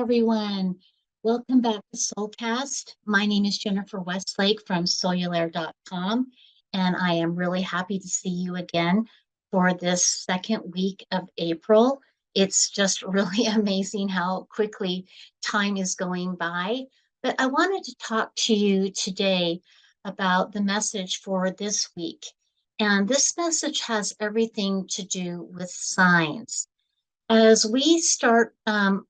everyone. Welcome back to SoulCast. My name is Jennifer Westlake from Soululaire.com, and I am really happy to see you again for this second week of April. It's just really amazing how quickly time is going by. But I wanted to talk to you today about the message for this week. And this message has everything to do with signs. As we start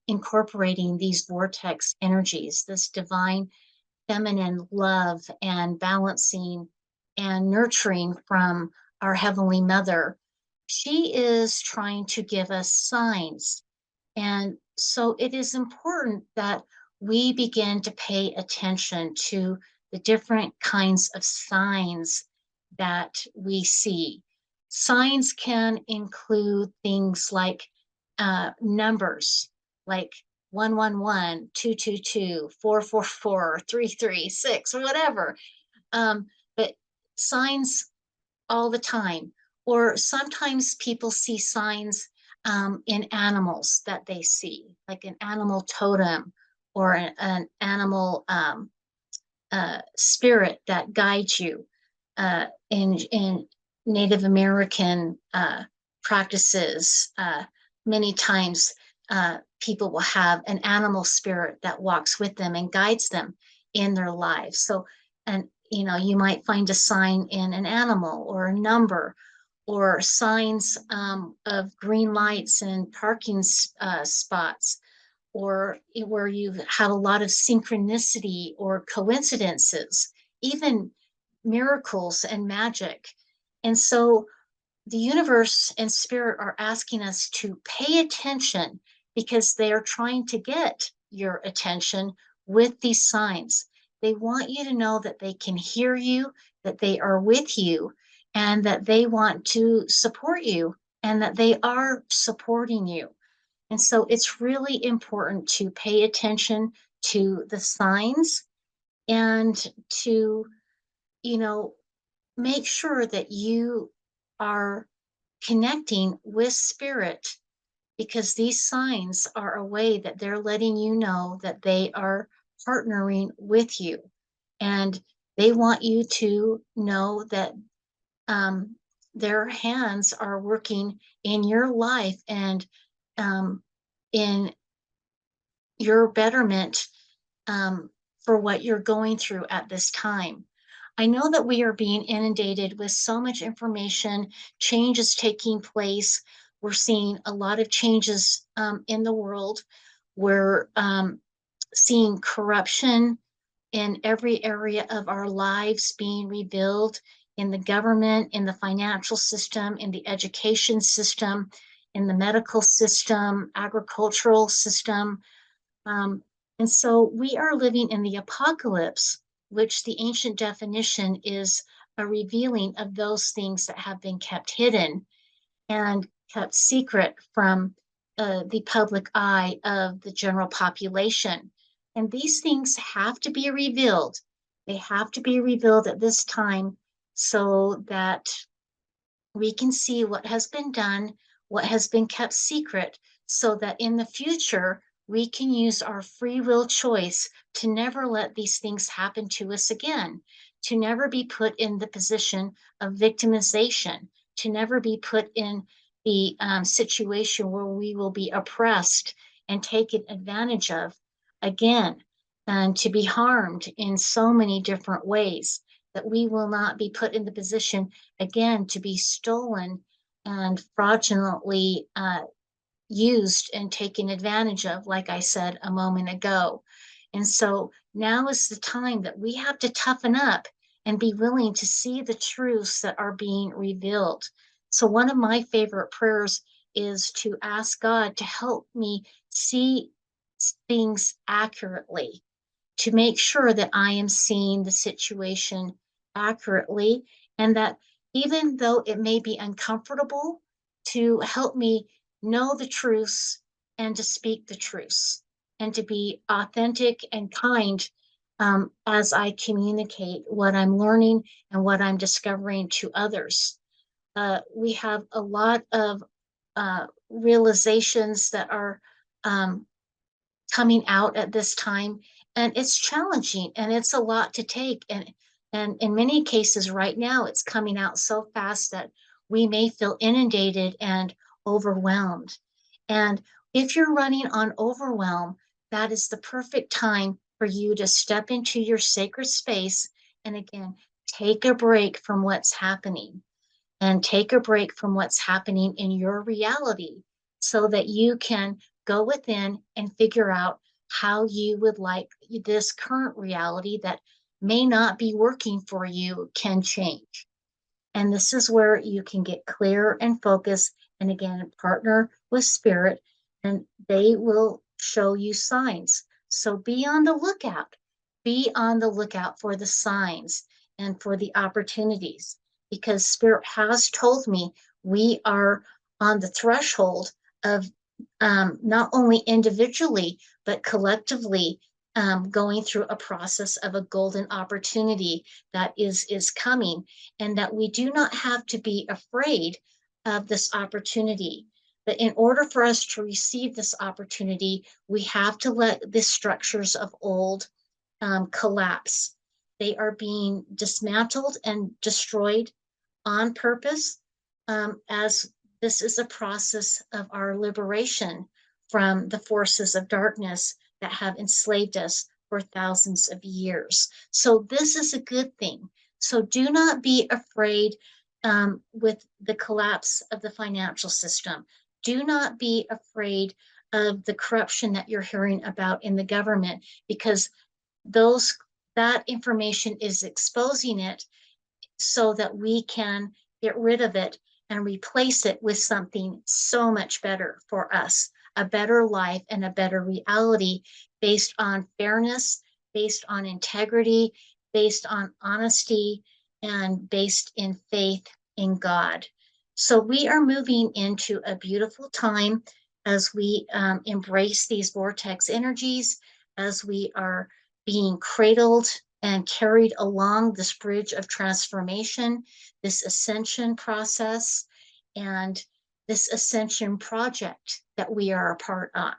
incorporating these vortex energies, this divine feminine love and balancing and nurturing from our Heavenly Mother, she is trying to give us signs. And so it is important that we begin to pay attention to the different kinds of signs that we see. Signs can include things like numbers, like 111, 222, 444, 336, or whatever. But signs all the time. Or sometimes people see signs in animals that they see, like an animal totem or an animal spirit that guides you. In Native American practices, many times people will have an animal spirit that walks with them and guides them in their lives. So, and you might find a sign in an animal or a number, or signs of green lights and parking spots, or where you have a lot of synchronicity or coincidences, even miracles and magic. And so the universe and spirit are asking us to pay attention because they are trying to get your attention with these signs. They want you to know that they can hear you, that they are with you, and that they want to support you, and that they are supporting you. And so it's really important to pay attention to the signs and to, you know, make sure that you are connecting with spirit, because these signs are a way that they're letting you know that they are partnering with you, and they want you to know that their hands are working in your life and in your betterment, for what you're going through at this time. I know that we are being inundated with so much information, changes taking place. We're seeing a lot of changes in the world. We're seeing corruption in every area of our lives being revealed, in the government, in the financial system, in the education system, in the medical system, agricultural system. Um, and so we are living in the apocalypse, which the ancient definition is a revealing of those things that have been kept hidden and kept secret from the public eye of the general population. And these things have to be revealed. They have to be revealed at this time so that we can see what has been done, what has been kept secret, so that in the future, we can use our free will choice to never let these things happen to us again, to never be put in the position of victimization, to never be put in the situation where we will be oppressed and taken advantage of again, and to be harmed in so many different ways, that we will not be put in the position again to be stolen and fraudulently used and taken advantage of, like I said a moment ago. And so now is the time that we have to toughen up and be willing to see the truths that are being revealed. So one of my favorite prayers is to ask God to help me see things accurately, to make sure that I am seeing the situation accurately, and that even though it may be uncomfortable, to help me know the truths and to speak the truths and to be authentic and kind as I communicate what I'm learning and what I'm discovering to others. We have a lot of realizations that are coming out at this time, and it's challenging and it's a lot to take. And in many cases right now, it's coming out so fast that we may feel inundated and overwhelmed. And if you're running on overwhelm, that is the perfect time for you to step into your sacred space and again, take a break from what's happening and take a break from what's happening in your reality so that you can go within and figure out how you would like this current reality that may not be working for you can change. And this is where you can get clear and focus and again partner with spirit and they will show you signs. So be on the lookout. Be on the lookout for the signs and for the opportunities because spirit has told me we are on the threshold of not only individually but collectively going through a process of a golden opportunity that is coming, and that we do not have to be afraid of this opportunity. But in order for us to receive this opportunity, we have to let the structures of old collapse. They are being dismantled and destroyed on purpose, as this is a process of our liberation from the forces of darkness that have enslaved us for thousands of years. So this is a good thing. So do not be afraid with the collapse of the financial system. Do not be afraid of the corruption that you're hearing about in the government, because those that information is exposing it so that we can get rid of it and replace it with something so much better for us, a better life and a better reality based on fairness, based on integrity, based on honesty, and based in faith in God. So we are moving into a beautiful time as we embrace these vortex energies, as we are being cradled and carried along this bridge of transformation, this ascension process, and this ascension project that we are a part of.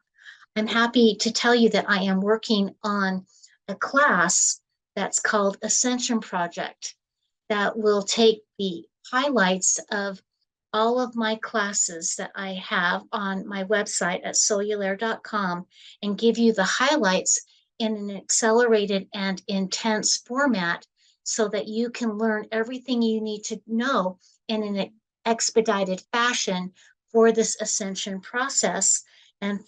I'm happy to tell you that I am working on a class that's called Ascension Project that will take the highlights of all of my classes that I have on my website at soululaire.com and give you the highlights in an accelerated and intense format so that you can learn everything you need to know in an expedited fashion for this ascension process and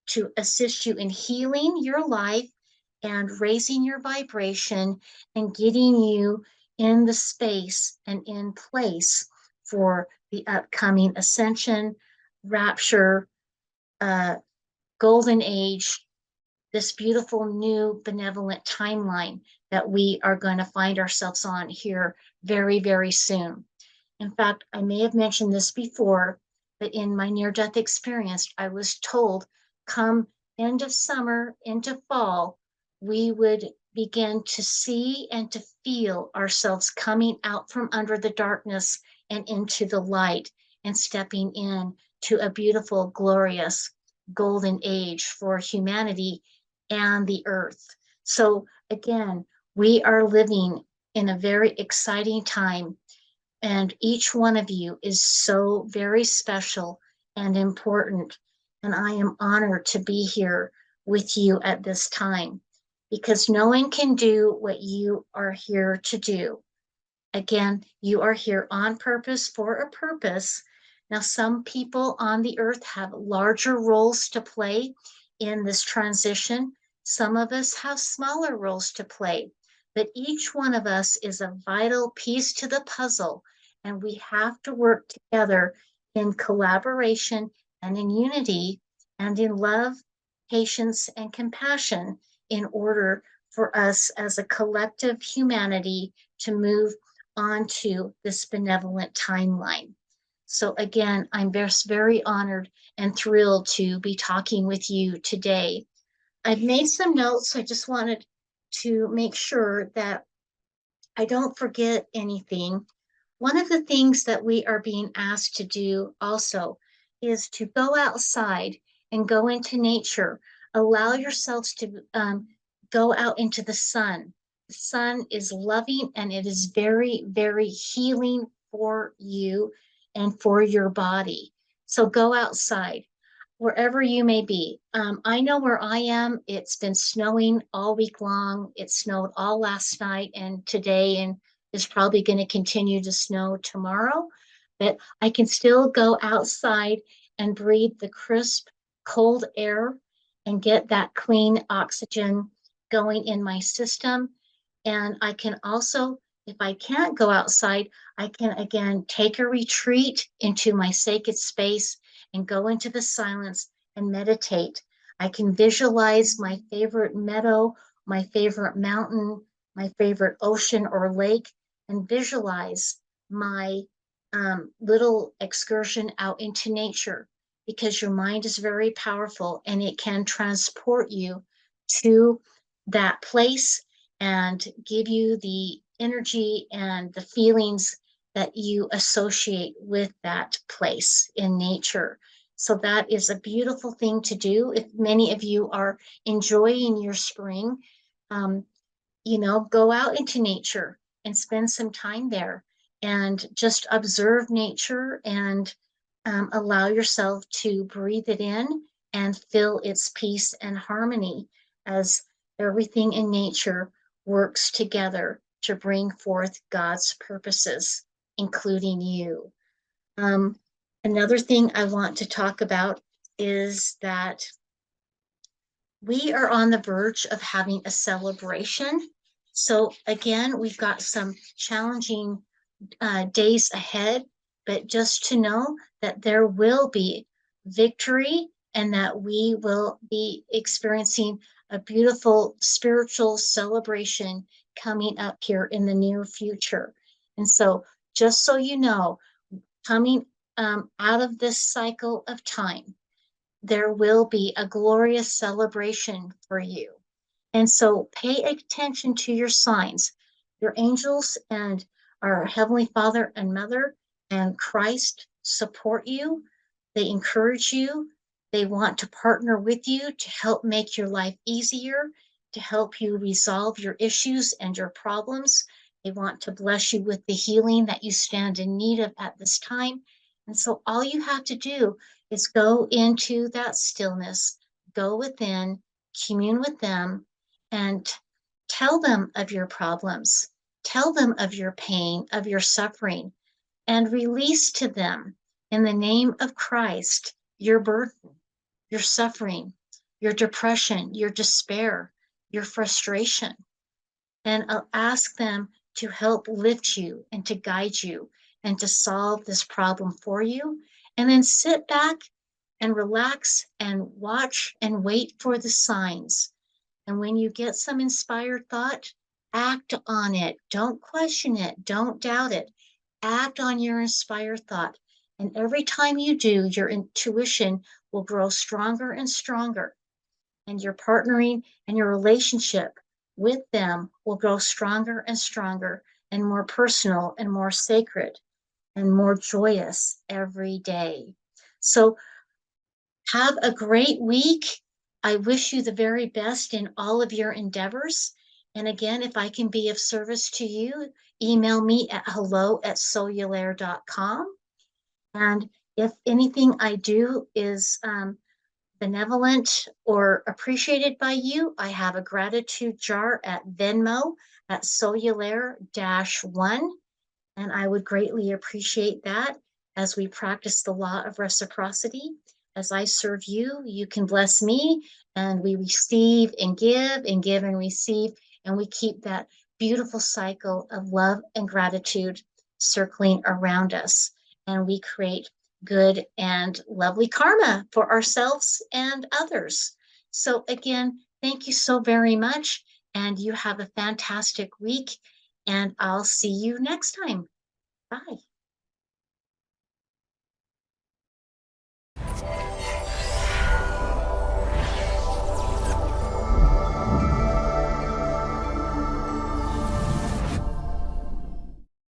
to assist you in healing your life and raising your vibration and getting you in the space and in place for the upcoming ascension, rapture, golden age, this beautiful new benevolent timeline that we are going to find ourselves on here very, very soon. In fact, I may have mentioned this before, but in my near-death experience, I was told come end of summer into fall, we would begin to see and to feel ourselves coming out from under the darkness and into the light and stepping in to a beautiful, glorious golden age for humanity and the earth. So again, we are living in a very exciting time, and each one of you is so very special and important. And I am honored to be here with you at this time because no one can do what you are here to do. Again, you are here on purpose for a purpose. Now, some people on the earth have larger roles to play in this transition. Some of us have smaller roles to play, but each one of us is a vital piece to the puzzle, and we have to work together in collaboration and in unity and in love, patience, and compassion in order for us as a collective humanity to move onto this benevolent timeline. So again, I'm just very honored and thrilled to be talking with you today. I've made some notes. I just wanted to make sure that I don't forget anything. One of the things that we are being asked to do also is to go outside and go into nature. Allow yourselves to go out into the sun. The sun is loving and it is very, very healing for you and for your body. So go outside wherever you may be. I know where I am. It's been snowing all week long. It snowed all last night and today, and is probably going to continue to snow tomorrow. But I can still go outside and breathe the crisp, cold air and get that clean oxygen going in my system. And I can also, if I can't go outside, I can again take a retreat into my sacred space and go into the silence and meditate. I can visualize my favorite meadow, my favorite mountain, my favorite ocean or lake, and visualize my little excursion out into nature, because your mind is very powerful and it can transport you to that place and give you the energy and the feelings that you associate with that place in nature. So that is a beautiful thing to do. If many of you are enjoying your spring, um, go out into nature and spend some time there and just observe nature and allow yourself to breathe it in and feel its peace and harmony as everything in nature works together to bring forth God's purposes, including you. Another thing I want to talk about is that we are on the verge of having a celebration. So again, we've got some challenging days ahead, but just to know that there will be victory and that we will be experiencing a beautiful spiritual celebration coming up here in the near future. And so just so you know, coming out of this cycle of time, there will be a glorious celebration for you. And so pay attention to your signs. Your angels and our Heavenly Father and Mother and Christ support you. They encourage you. They want to partner with you to help make your life easier, to help you resolve your issues and your problems. They want to bless you with the healing that you stand in need of at this time. And so all you have to do is go into that stillness, go within, commune with them, and tell them of your problems, tell them of your pain, of your suffering, and release to them in the name of Christ your burden, your suffering, your depression, your despair, your frustration. And I'll ask them to help lift you and to guide you and to solve this problem for you. And then sit back and relax and watch and wait for the signs. And when you get some inspired thought, act on it. Don't question it. Don't doubt it. Act on your inspired thought. And every time you do, your intuition will grow stronger and stronger. And your partnering and your relationship with them will grow stronger and stronger and more personal and more sacred and more joyous every day. So have a great week. I wish you the very best in all of your endeavors. And again, if I can be of service to you, email me at hello@soululaire.com. And if anything I do is benevolent or appreciated by you, I have a gratitude jar at Venmo at Soululaire-1. And I would greatly appreciate that as we practice the law of reciprocity. As I serve you, you can bless me, and we receive and give and receive, and we keep that beautiful cycle of love and gratitude circling around us. And we create good and lovely karma for ourselves and others. So again, thank you so very much, and you have a fantastic week, and I'll see you next time. Bye.